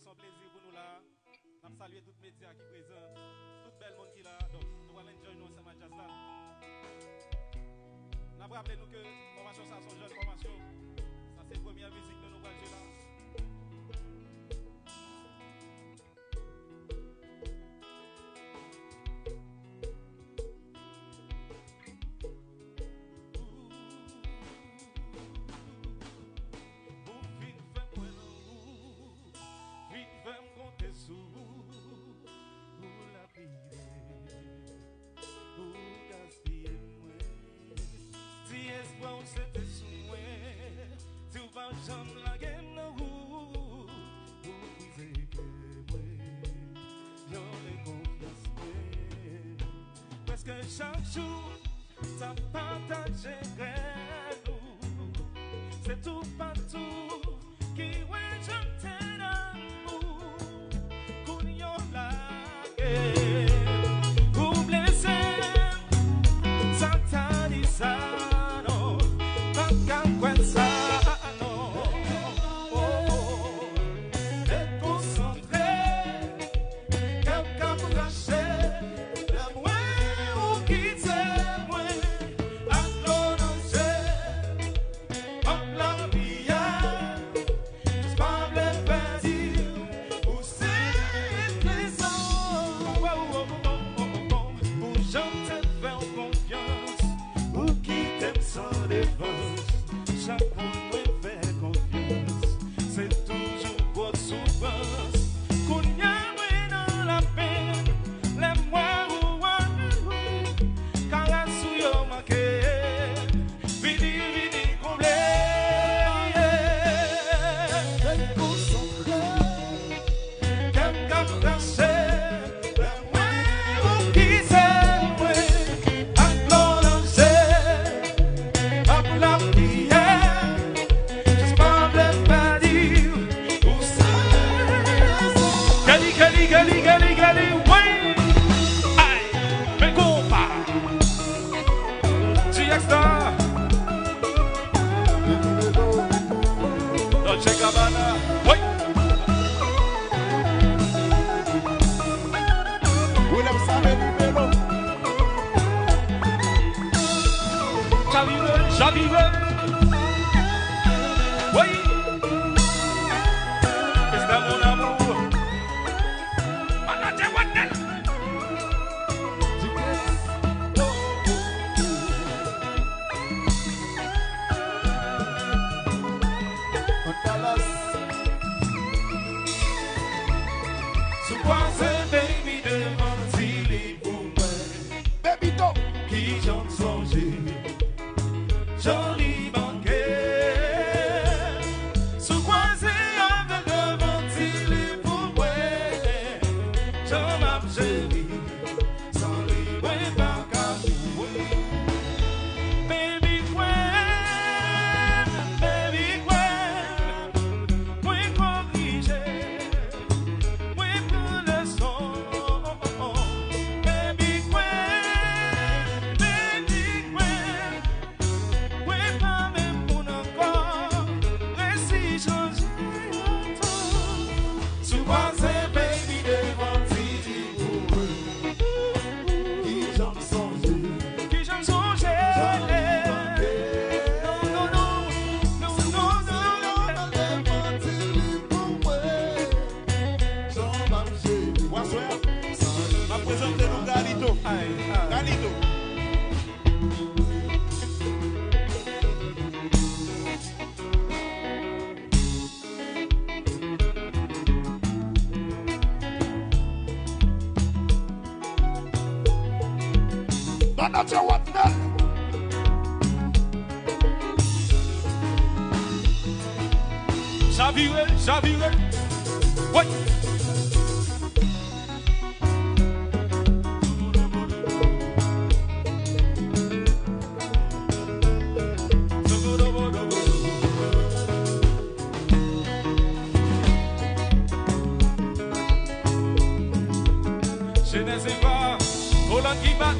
son plaisir pour nous là. Nous saluer tous les médias qui sont présents, tout bel monde qui est là. Donc, nous allons enjoy nous ensemble à Djaz là. Nous rappelez nous que la formation, ça, c'est une jeune formation. Ça, c'est la première musique de nous allons jouer là. Chaque jour, ça partage nous. C'est tout partout qui ouais je t'aime d'amour. Cougnon la pour blesser, ça t'a dit ça non, pas qu'à quoi ça non. Être concentré, quelqu'un pour cacher. J'avouerai, ouais. Je ne sais pas, Roland qui bat.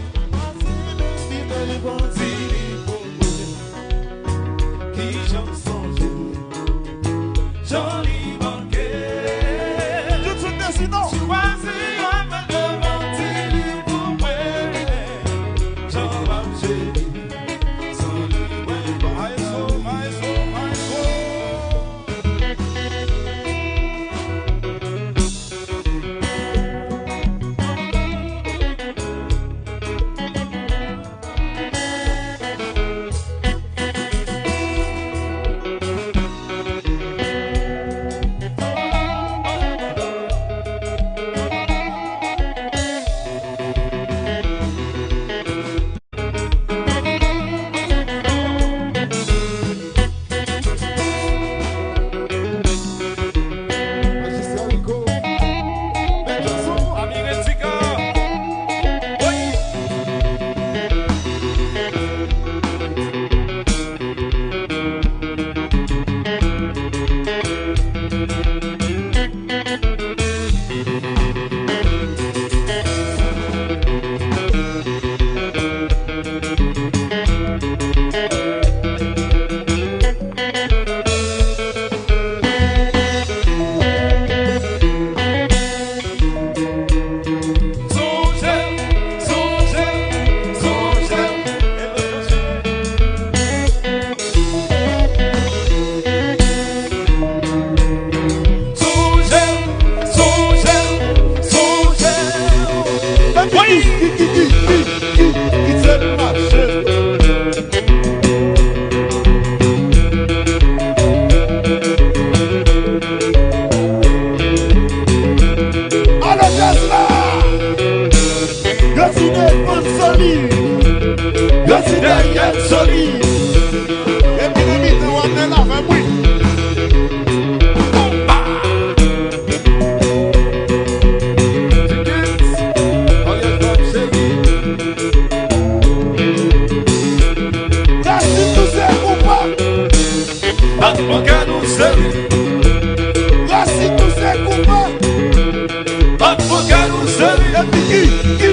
Qui j'en songe, j'en y manquais. Happy